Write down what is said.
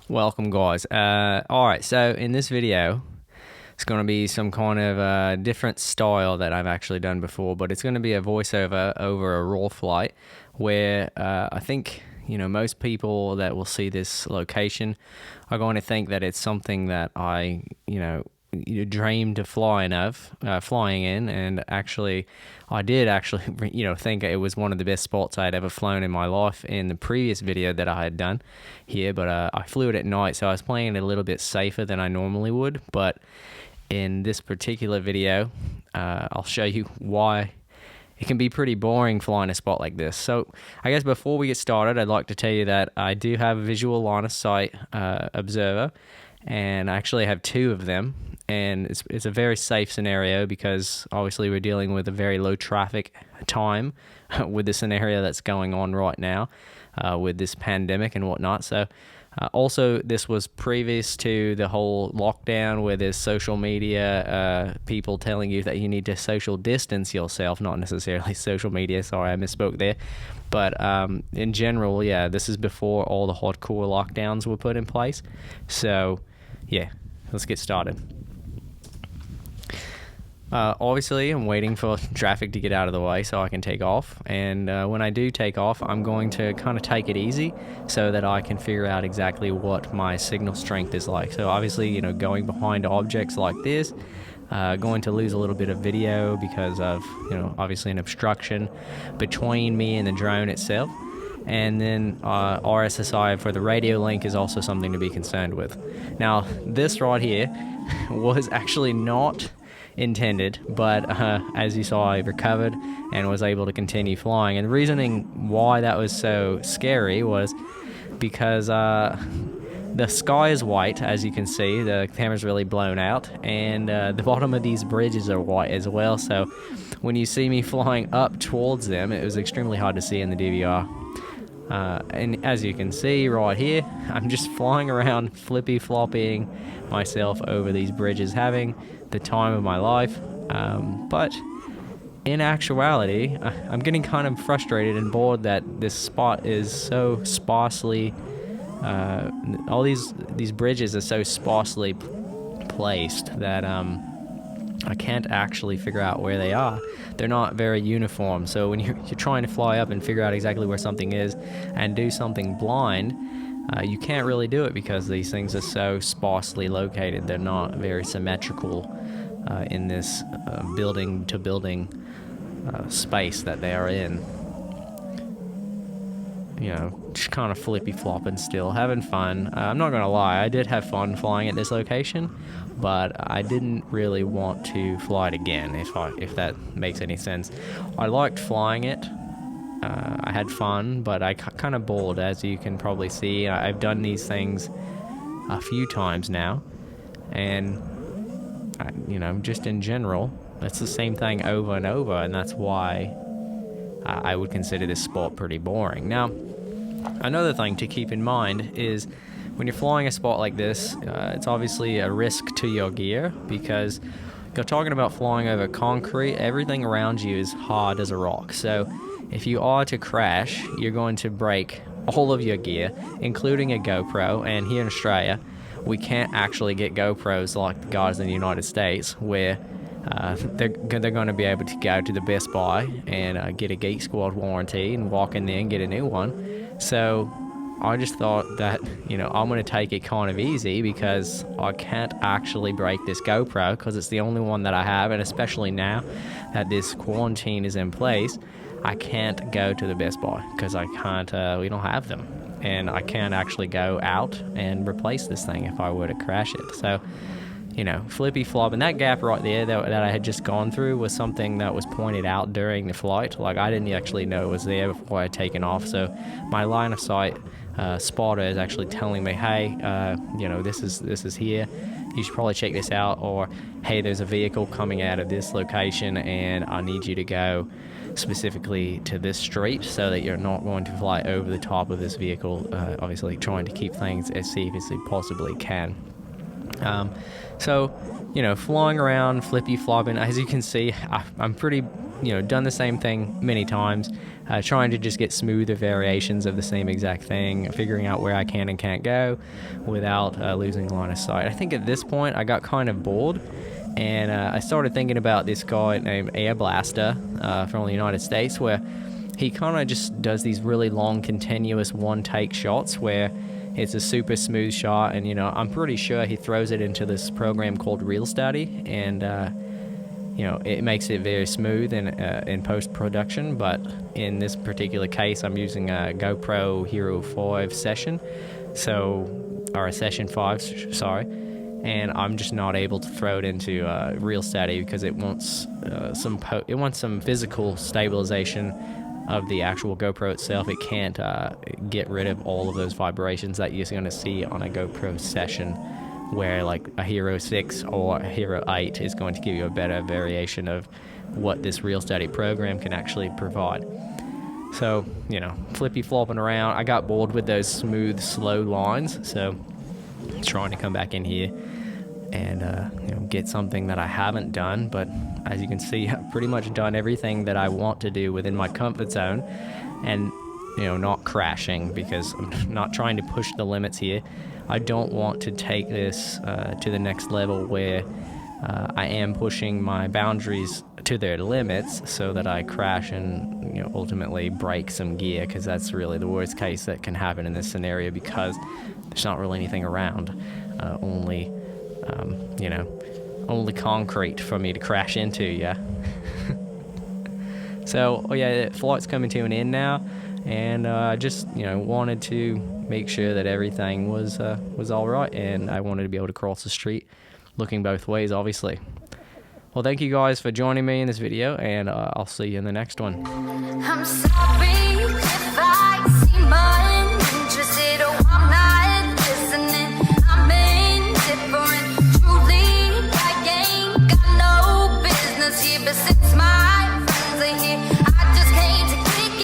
Welcome, guys. Alright, so in this video, it's going to be some kind of different style that I've actually done before, but it's going to be a voiceover over a raw flight where I think, most people that will see this location are going to think that it's something that I, dreamed of flying in, and actually I did actually think it was one of the best spots I'd ever flown in my life in the previous video that I had done here, but I flew it at night, so I was playing it a little bit safer than I normally would. But in this particular video, I'll show you why it can be pretty boring flying a spot like this. So I guess before we get started, I'd like to tell you that I do have a visual line of sight observer, and I actually have two of them. And it's a very safe scenario because obviously we're dealing with a very low traffic time with the scenario that's going on right now with this pandemic and whatnot. So also this was previous to the whole lockdown where there's social media people telling you that you need to social distance yourself, not necessarily social media, sorry, I misspoke there. But in general, yeah, this is before all the hardcore lockdowns were put in place. So yeah, let's get started. Obviously, I'm waiting for traffic to get out of the way so I can take off. And when I do take off, I'm going to kind of take it easy so that I can figure out exactly what my signal strength is like. So obviously, going behind objects like this, going to lose a little bit of video because of, obviously an obstruction between me and the drone itself. And then RSSI for the radio link is also something to be concerned with. Now, this right here was actually not intended, but as you saw, I recovered and was able to continue flying. And the reasoning why that was so scary was because the sky is white, as you can see. The camera's really blown out, and the bottom of these bridges are white as well. So when you see me flying up towards them, it was extremely hard to see in the DVR. And as you can see right here, I'm just flying around flippy-flopping myself over these bridges, having the time of my life. But in actuality, I'm getting kind of frustrated and bored that this spot is so sparsely, all these bridges are so sparsely placed that I can't actually figure out where they are. They're not very uniform. So when you're trying to fly up and figure out exactly where something is and do something blind, you can't really do it because these things are so sparsely located. They're not very symmetrical in this building to building space that they are in. Just kind of flippy flopping still, having fun. I'm not gonna lie, I did have fun flying at this location, but I didn't really want to fly it again, if that makes any sense. I liked flying it. I had fun, but I kind of bored, as you can probably see. I've done these things a few times now, and just in general, it's the same thing over and over, and that's why I would consider this spot pretty boring. Now, another thing to keep in mind is when you're flying a spot like this, it's obviously a risk to your gear because you're talking about flying over concrete. Everything around you is hard as a rock. So if you are to crash, you're going to break all of your gear, including a GoPro. And here in Australia, we can't actually get GoPros like the guys in the United States, where they're going to be able to go to the Best Buy and get a Geek Squad warranty and walk in there and get a new one. So I just thought that, I'm going to take it kind of easy because I can't actually break this GoPro because it's the only one that I have, and especially now that this quarantine is in place, I can't go to the Best Buy because I can't, we don't have them, and I can't actually go out and replace this thing if I were to crash it. So flippy flop, and that gap right there that I had just gone through was something that was pointed out during the flight. Like, I didn't actually know it was there before I had taken off. So my line of sight spotter is actually telling me, hey, this is here. You should probably check this out. Or, hey, there's a vehicle coming out of this location, and I need you to go specifically to this street so that you're not going to fly over the top of this vehicle. Obviously, trying to keep things as safe as you possibly can. So, flying around, flippy flopping, as you can see, I'm pretty done the same thing many times, trying to just get smoother variations of the same exact thing, figuring out where I can and can't go without losing line of sight. I think at this point I got kind of bored, and I started thinking about this guy named Air Blaster from the United States, where he kind of just does these really long, continuous one-take shots where it's a super smooth shot, and I'm pretty sure he throws it into this program called RealSteady, and it makes it very smooth in post-production. But in this particular case, I'm using a GoPro Hero 5 Session, or a Session 5, sorry, and I'm just not able to throw it into RealSteady because it wants some physical stabilization of the actual GoPro itself. It can't get rid of all of those vibrations that you're going to see on a GoPro Session, where like a Hero 6 or a Hero 8 is going to give you a better variation of what this RealSteady program can actually provide. So, flippy flopping around. I got bored with those smooth, slow lines, so I'm trying to come back in here and get something that I haven't done. But as you can see, I've pretty much done everything that I want to do within my comfort zone, and not crashing, because I'm not trying to push the limits here. I don't want to take this to the next level where I am pushing my boundaries to their limits so that I crash and ultimately break some gear, because that's really the worst case that can happen in this scenario, because there's not really anything around, only concrete for me to crash into. Yeah. So the flight's coming to an end now, and I just wanted to make sure that everything was all right, and I wanted to be able to cross the street looking both ways, obviously. Well, thank you guys for joining me in this video, and I'll see you in the next one. I'm sorry if I seem uninterested, or I'm not listening. I'm indifferent. Truly, I ain't got no business here, but since my friends are here,